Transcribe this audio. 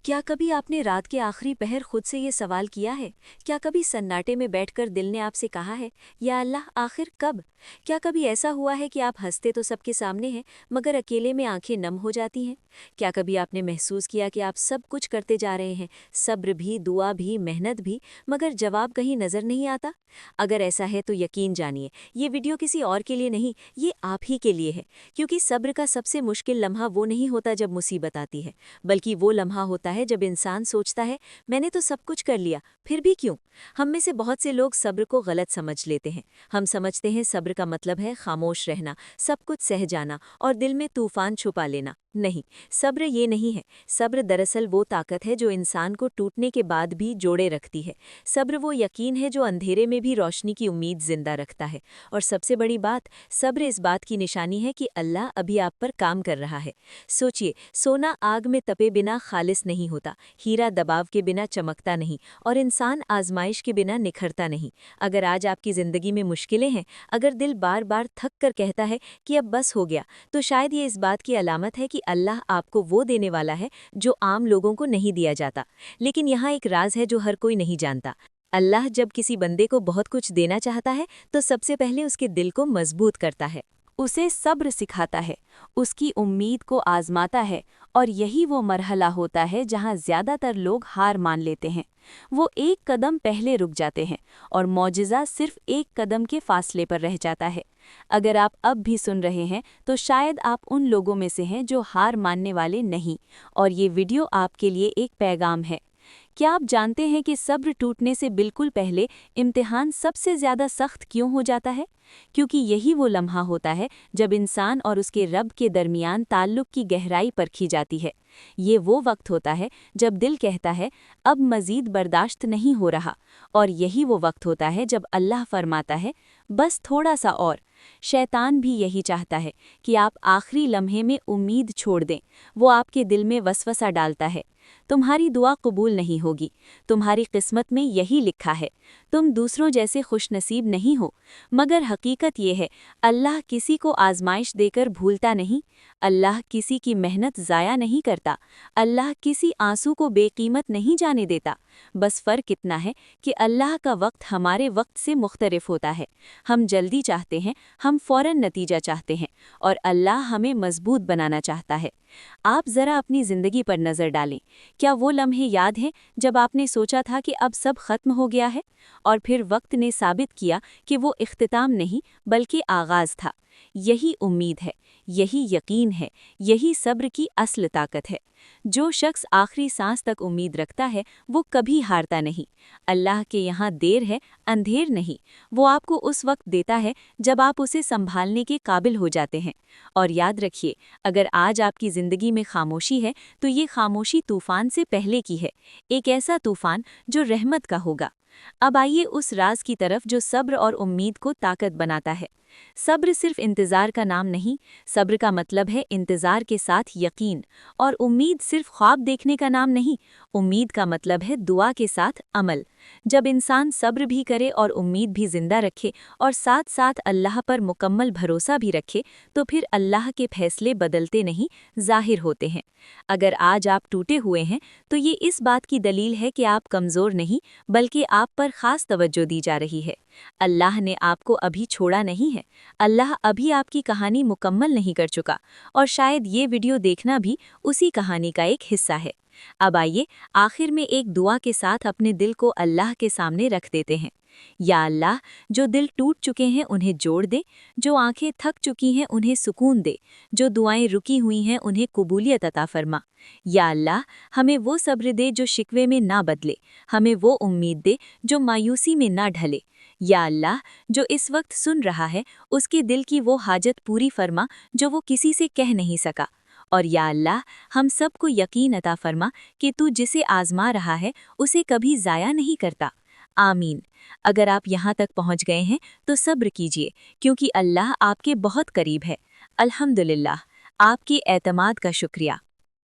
क्या कभी आपने रात के आखिरी पहर खुद से ये सवाल किया है? क्या कभी सन्नाटे में बैठकर दिल ने आपसे कहा है, या अल्लाह आखिर कब? क्या कभी ऐसा हुआ है कि आप हंसते तो सबके सामने हैं, मगर अकेले में आंखें नम हो जाती हैं? क्या कभी आपने महसूस किया कि आप सब कुछ करते जा रहे हैं, सब्र भी, दुआ भी, मेहनत भी, मगर जवाब कहीं नजर नहीं आता? अगर ऐसा है तो यकीन जानिए, ये वीडियो किसी और के लिए नहीं, ये आप ही के लिए है। क्योंकि सब्र का सबसे मुश्किल लम्हा वो नहीं होता जब मुसीबत आती है, बल्कि वो लम्हा होता है जब इंसान सोचता है, मैंने तो सब कुछ कर लिया, फिर भी क्यों? हम में से बहुत से लोग सब्र को गलत समझ लेते हैं। हम समझते हैं सब्र का मतलब है खामोश रहना, सब कुछ सह जाना और दिल में तूफान छुपा लेना। नहीं, सब्र ये नहीं है। सब्र दरअसल वो ताकत है जो इंसान को टूटने के बाद भी जोड़े रखती है। सब्र वो यकीन है जो अंधेरे में भी रोशनी की उम्मीद जिंदा रखता है। और सबसे बड़ी बात, सब्र इस बात की निशानी है कि अल्लाह अभी आप पर काम कर रहा है। सोचिए, सोना आग में तपे बिना खालिस नहीं होता, हीरा दबाव के बिना चमकता नहीं, और इंसान आजमाइश के बिना निखरता नहीं। अगर आज आपकी ज़िंदगी में मुश्किलें हैं, अगर दिल बार बार थक कर कहता है कि अब बस हो गया, तो शायद ये इस बात की अलामत है कि अल्लाह आपको वो देने वाला है जो आम लोगों को नहीं दिया जाता। लेकिन यहाँ एक राज है जो हर कोई नहीं जानता। अल्लाह जब किसी बंदे को बहुत कुछ देना चाहता है तो सबसे पहले उसके दिल को मजबूत करता है, उसे सब्र सिखाता है, उसकी उम्मीद को आजमाता है। और यही वो मरहला होता है जहां ज्यादातर लोग हार मान लेते हैं। वो एक कदम पहले रुक जाते हैं और मौजिज़ा सिर्फ एक कदम के फासले पर रह जाता है। अगर आप अब भी सुन रहे हैं तो शायद आप उन लोगों में से हैं जो हार मानने वाले नहीं, और ये वीडियो आपके लिए एक पैगाम है। क्या आप जानते हैं कि सब्र टूटने से बिल्कुल पहले इम्तिहान सबसे ज़्यादा सख्त क्यों हो जाता है? क्योंकि यही वो लम्हा होता है जब इंसान और उसके रब के दरमियान ताल्लुक़ की गहराई परखी जाती है। ये वो वक्त होता है जब दिल कहता है, अब मज़ीद बर्दाश्त नहीं हो रहा, और यही वो वक्त होता है जब अल्लाह फरमाता है, बस थोड़ा सा और। शैतान भी यही चाहता है कि आप आखिरी लम्हे में उम्मीद छोड़ दें। वो आपके दिल में वसवसा डालता है, तुम्हारी दुआ कबूल नहीं होगी, तुम्हारी किस्मत में यही लिखा है, तुम दूसरों जैसे खुशनसीब नहीं हो। मगर हकीकत ये है, अल्लाह किसी को आजमाइश देकर भूलता नहीं, अल्लाह किसी की मेहनत ज़ाया नहीं करता, अल्लाह किसी आंसू को बेकीमत नहीं जाने देता। बस फ़र्क इतना है कि अल्लाह का वक्त हमारे वक्त से मुख्तलिफ होता है। हम जल्दी चाहते हैं, हम फ़ौरन नतीजा चाहते हैं, और अल्लाह हमें मजबूत बनाना चाहता है। आप ज़रा अपनी ज़िंदगी पर नज़र डालें। क्या वो लम्हे याद हैं जब आपने सोचा था कि अब सब खत्म हो गया है, और फिर वक्त ने साबित किया कि वो इख्तिताम नहीं बल्कि आगाज़ था? यही उम्मीद है, यही यकीन है, यही सब्र की असल ताकत है। जो शख्स आखिरी सांस तक उम्मीद रखता है वो कभी हारता नहीं। अल्लाह के यहाँ देर है, अंधेर नहीं। वो आपको उस वक्त देता है जब आप उसे संभालने के काबिल हो जाते हैं। और याद रखिए, अगर आज आपकी ज़िंदगी में खामोशी है तो ये खामोशी तूफ़ान से पहले की है, एक ऐसा तूफ़ान जो रहमत का होगा। अब आइए उस राज की तरफ जो सब्र और उम्मीद को ताकत बनाता है। सब्र सिर्फ इंतज़ार का नाम नहीं, सब्र का मतलब है इंतज़ार के साथ यकीन। और उम्मीद सिर्फ ख्वाब देखने का नाम नहीं, उम्मीद का मतलब है दुआ के साथ अमल। जब इंसान सब्र भी करे और उम्मीद भी जिंदा रखे और साथ साथ अल्लाह पर मुकम्मल भरोसा भी रखे, तो फिर अल्लाह के फैसले बदलते नहीं, ज़ाहिर होते हैं। अगर आज आप टूटे हुए हैं तो ये इस बात की दलील है कि आप कमज़ोर नहीं, बल्कि आप पर ख़ास तवज्जो दी जा रही है। अल्लाह ने आपको अभी छोड़ा नहीं है, अल्लाह अभी आपकी कहानी मुकम्मल नहीं कर चुका, और शायद ये वीडियो देखना भी उसी कहानी का एक हिस्सा है। अब आइए आखिर में एक दुआ के साथ अपने दिल को अल्लाह के सामने रख देते हैं। या अल्लाह, जो दिल टूट चुके हैं उन्हें जोड़ दे, जो आंखें थक चुकी हैं उन्हें सुकून दे, जो दुआएं रुकी हुई हैं उन्हें कबूलियत अता फरमा। या अल्लाह, हमें वो सब्र दे जो शिकवे में ना बदले, हमें वो उम्मीद दे जो मायूसी में ना ढले। या अल्लाह, जो इस वक्त सुन रहा है उसके दिल की वो हाजत पूरी फरमा जो वो किसी से कह नहीं सका। और या अल्लाह, हम सबको यकीन अता फरमा कि तू जिसे आजमा रहा है उसे कभी ज़ाया नहीं करता। आमीन। अगर आप यहाँ तक पहुँच गए हैं तो सब्र कीजिए, क्योंकि अल्लाह आपके बहुत करीब है। अल्हम्दुलिल्लाह, आपके एतमाद का शुक्रिया।